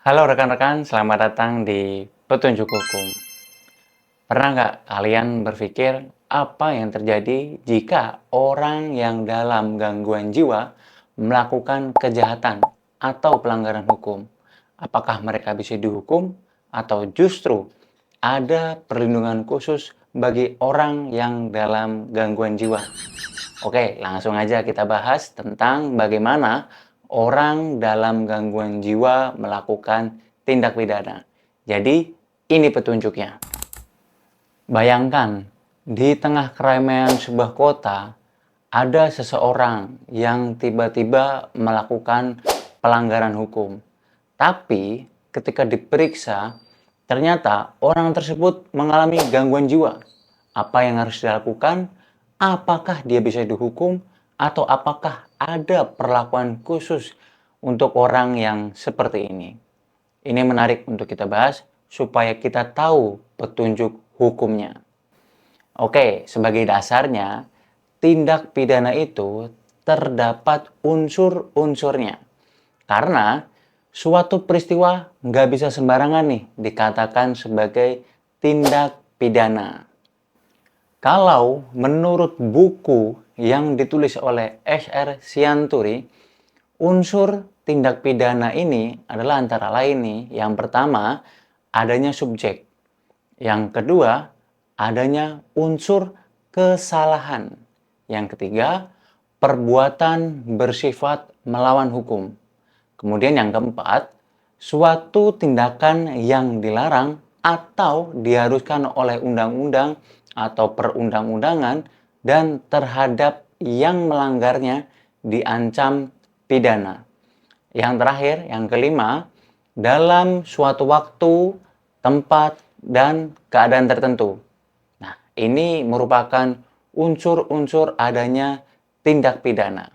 Halo rekan-rekan, selamat datang di Petunjuk Hukum. Pernah nggak kalian berpikir apa yang terjadi jika orang yang dalam gangguan jiwa melakukan kejahatan atau pelanggaran hukum? Apakah mereka bisa dihukum atau justru ada perlindungan khusus bagi orang yang dalam gangguan jiwa? Oke, langsung aja kita bahas tentang bagaimana orang dalam gangguan jiwa melakukan tindak pidana. Jadi, ini petunjuknya. Bayangkan, di tengah keramaian sebuah kota, ada seseorang yang tiba-tiba melakukan pelanggaran hukum. Tapi, ketika diperiksa, ternyata orang tersebut mengalami gangguan jiwa. Apa yang harus dilakukan? Apakah dia bisa dihukum? Atau apakah ada perlakuan khusus untuk orang yang seperti ini? Ini menarik untuk kita bahas supaya kita tahu petunjuk hukumnya. Oke, sebagai dasarnya, tindak pidana itu terdapat unsur-unsurnya. Karena suatu peristiwa nggak bisa sembarangan nih dikatakan sebagai tindak pidana. Kalau menurut buku yang ditulis oleh S.R. Sianturi, unsur tindak pidana ini adalah antara lain nih. Yang pertama, adanya subjek. Yang kedua, adanya unsur kesalahan. Yang ketiga, perbuatan bersifat melawan hukum. Kemudian yang keempat, suatu tindakan yang dilarang atau diharuskan oleh undang-undang atau perundang-undangan dan terhadap yang melanggarnya diancam pidana. Yang terakhir, yang kelima, dalam suatu waktu, tempat, dan keadaan tertentu. Nah, ini merupakan unsur-unsur adanya tindak pidana.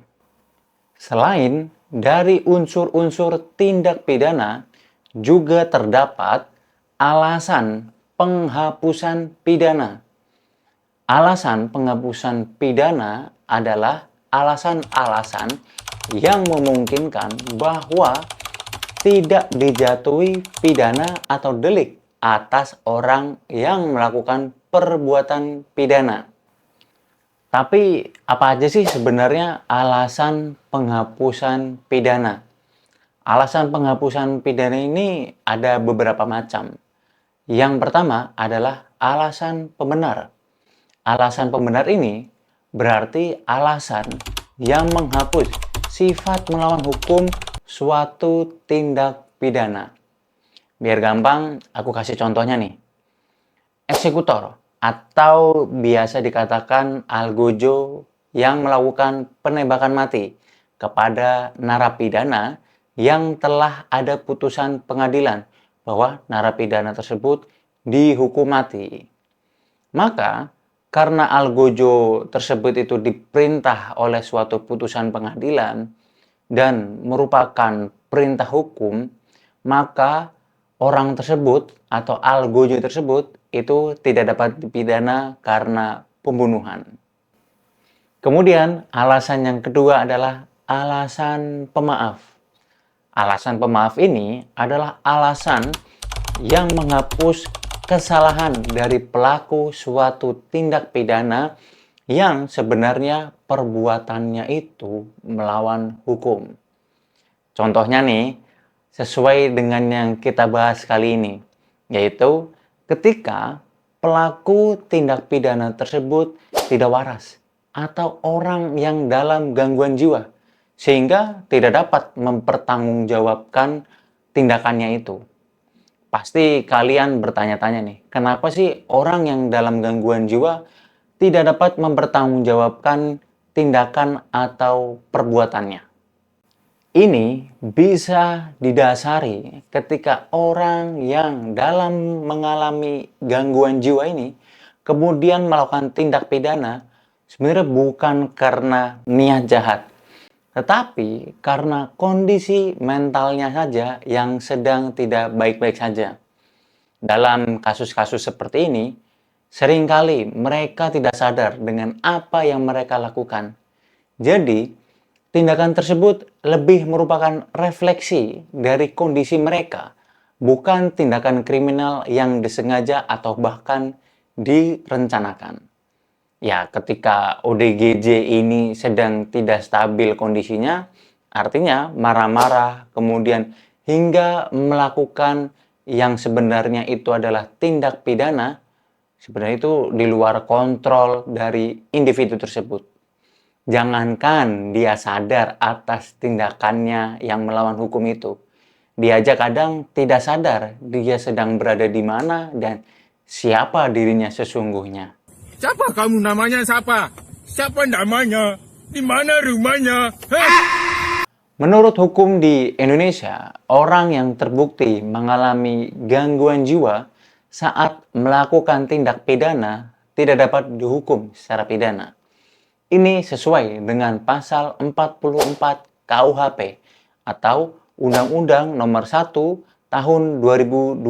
Selain dari unsur-unsur tindak pidana, juga terdapat alasan penghapusan pidana. Alasan penghapusan pidana adalah alasan-alasan yang memungkinkan bahwa tidak dijatuhi pidana atau delik atas orang yang melakukan perbuatan pidana. Tapi apa aja sih sebenarnya alasan penghapusan pidana? Alasan penghapusan pidana ini ada beberapa macam. Yang pertama adalah alasan pembenar. Alasan pembenar ini berarti alasan yang menghapus sifat melawan hukum suatu tindak pidana. Biar gampang, aku kasih contohnya nih. Eksekutor atau biasa dikatakan algojo yang melakukan penembakan mati kepada narapidana yang telah ada putusan pengadilan bahwa narapidana tersebut dihukum mati. Maka, karena algojo tersebut itu diperintah oleh suatu putusan pengadilan dan merupakan perintah hukum, maka orang tersebut atau algojo tersebut itu tidak dapat dipidana karena pembunuhan. Kemudian alasan yang kedua adalah alasan pemaaf. Alasan pemaaf ini adalah alasan yang menghapus kesalahan dari pelaku suatu tindak pidana yang sebenarnya perbuatannya itu melawan hukum. Contohnya nih, sesuai dengan yang kita bahas kali ini, yaitu ketika pelaku tindak pidana tersebut tidak waras atau orang yang dalam gangguan jiwa sehingga tidak dapat mempertanggungjawabkan tindakannya itu. Pasti kalian bertanya-tanya nih, kenapa sih orang yang dalam gangguan jiwa tidak dapat mempertanggungjawabkan tindakan atau perbuatannya? Ini bisa didasari ketika orang yang dalam mengalami gangguan jiwa ini kemudian melakukan tindak pidana sebenarnya bukan karena niat jahat, tetapi karena kondisi mentalnya saja yang sedang tidak baik-baik saja. Dalam kasus-kasus seperti ini, seringkali mereka tidak sadar dengan apa yang mereka lakukan. Jadi, tindakan tersebut lebih merupakan refleksi dari kondisi mereka bukan tindakan kriminal yang disengaja atau bahkan direncanakan. Ya, ketika ODGJ ini sedang tidak stabil kondisinya, artinya marah-marah, kemudian hingga melakukan yang sebenarnya itu adalah tindak pidana, sebenarnya itu di luar kontrol dari individu tersebut. Jangankan dia sadar atas tindakannya yang melawan hukum itu, dia aja kadang tidak sadar dia sedang berada di mana dan siapa dirinya sesungguhnya. Siapa kamu namanya siapa? Siapa namanya? Di mana rumahnya? Hei! Menurut hukum di Indonesia, orang yang terbukti mengalami gangguan jiwa saat melakukan tindak pidana tidak dapat dihukum secara pidana. Ini sesuai dengan pasal 44 KUHP atau Undang-Undang Nomor 1 Tahun 2023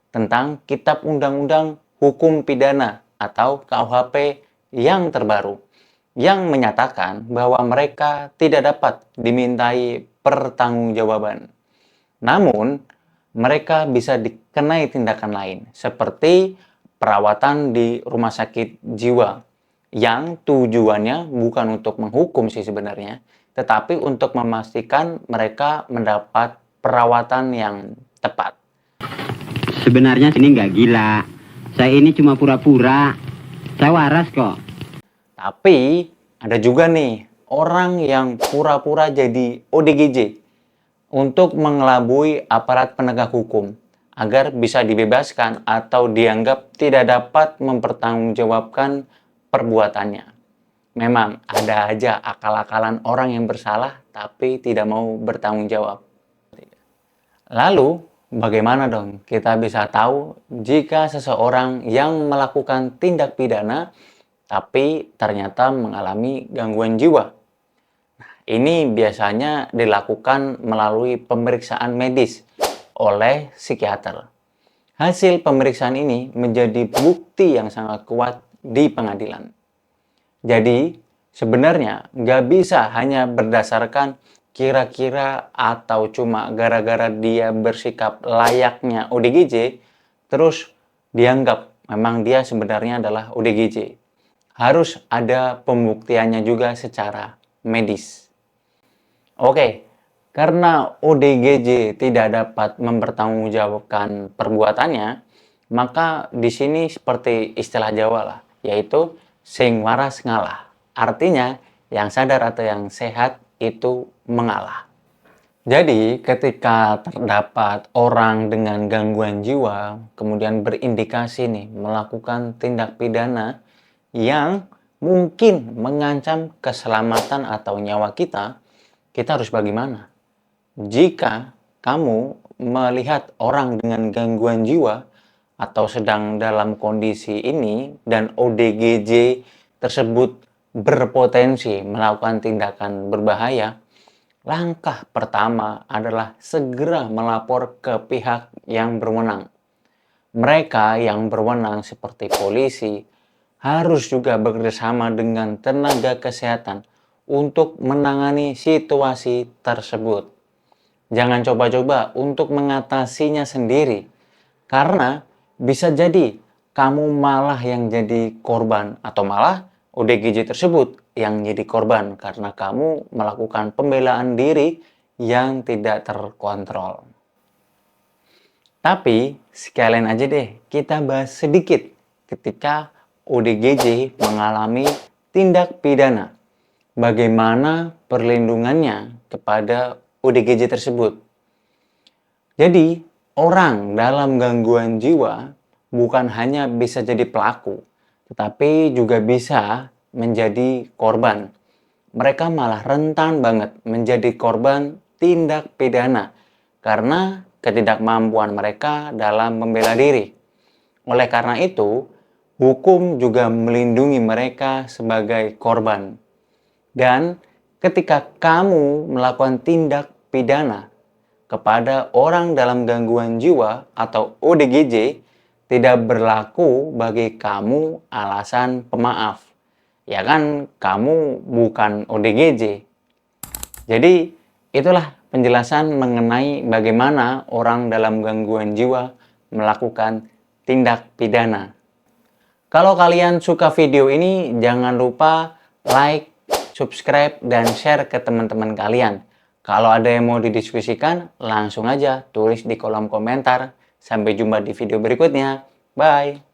tentang Kitab Undang-Undang Hukum Pidana atau KUHP yang terbaru, yang menyatakan bahwa mereka tidak dapat dimintai pertanggungjawaban. Namun, mereka bisa dikenai tindakan lain, seperti perawatan di rumah sakit jiwa, yang tujuannya bukan untuk menghukum sih sebenarnya, tetapi untuk memastikan mereka mendapat perawatan yang tepat. Sebenarnya sini nggak gila. Saya ini cuma pura-pura. Saya waras kok. Tapi ada juga nih orang yang pura-pura jadi ODGJ untuk mengelabui aparat penegak hukum agar bisa dibebaskan atau dianggap tidak dapat mempertanggungjawabkan perbuatannya. Memang ada aja akal-akalan orang yang bersalah tapi tidak mau bertanggung jawab. Lalu, bagaimana dong kita bisa tahu jika seseorang yang melakukan tindak pidana tapi ternyata mengalami gangguan jiwa? Ini biasanya dilakukan melalui pemeriksaan medis oleh psikiater. Hasil pemeriksaan ini menjadi bukti yang sangat kuat di pengadilan. Jadi, sebenarnya nggak bisa hanya berdasarkan kira-kira atau cuma gara-gara dia bersikap layaknya ODGJ, terus dianggap memang dia sebenarnya adalah ODGJ. Harus ada pembuktiannya juga secara medis. Oke, karena ODGJ tidak dapat mempertanggungjawabkan perbuatannya, maka di sini seperti istilah Jawa lah, yaitu sing waras ngalah. Artinya, yang sadar atau yang sehat itu mengalah. Jadi, ketika terdapat orang dengan gangguan jiwa, kemudian berindikasi nih melakukan tindak pidana yang mungkin mengancam keselamatan atau nyawa kita harus bagaimana? Jika kamu melihat orang dengan gangguan jiwa atau sedang dalam kondisi ini dan ODGJ tersebut berpotensi melakukan tindakan berbahaya, langkah pertama adalah segera melapor ke pihak yang berwenang. Mereka yang berwenang seperti polisi harus juga bekerjasama dengan tenaga kesehatan untuk menangani situasi tersebut. Jangan coba-coba untuk mengatasinya sendiri, karena bisa jadi kamu malah yang jadi korban atau malah ODGJ tersebut yang jadi korban karena kamu melakukan pembelaan diri yang tidak terkontrol. Tapi sekalian aja deh kita bahas sedikit ketika ODGJ mengalami tindak pidana. Bagaimana perlindungannya kepada ODGJ tersebut. Jadi, orang dalam gangguan jiwa bukan hanya bisa jadi pelaku, tetapi juga bisa menjadi korban. Mereka malah rentan banget menjadi korban tindak pidana karena ketidakmampuan mereka dalam membela diri. Oleh karena itu, hukum juga melindungi mereka sebagai korban. Dan ketika kamu melakukan tindak pidana kepada orang dalam gangguan jiwa atau ODGJ, tidak berlaku bagi kamu alasan pemaaf. Ya kan, kamu bukan ODGJ. Jadi, itulah penjelasan mengenai bagaimana orang dalam gangguan jiwa melakukan tindak pidana. Kalau kalian suka video ini, jangan lupa like, subscribe, dan share ke teman-teman kalian. Kalau ada yang mau didiskusikan, langsung aja tulis di kolom komentar. Sampai jumpa di video berikutnya. Bye!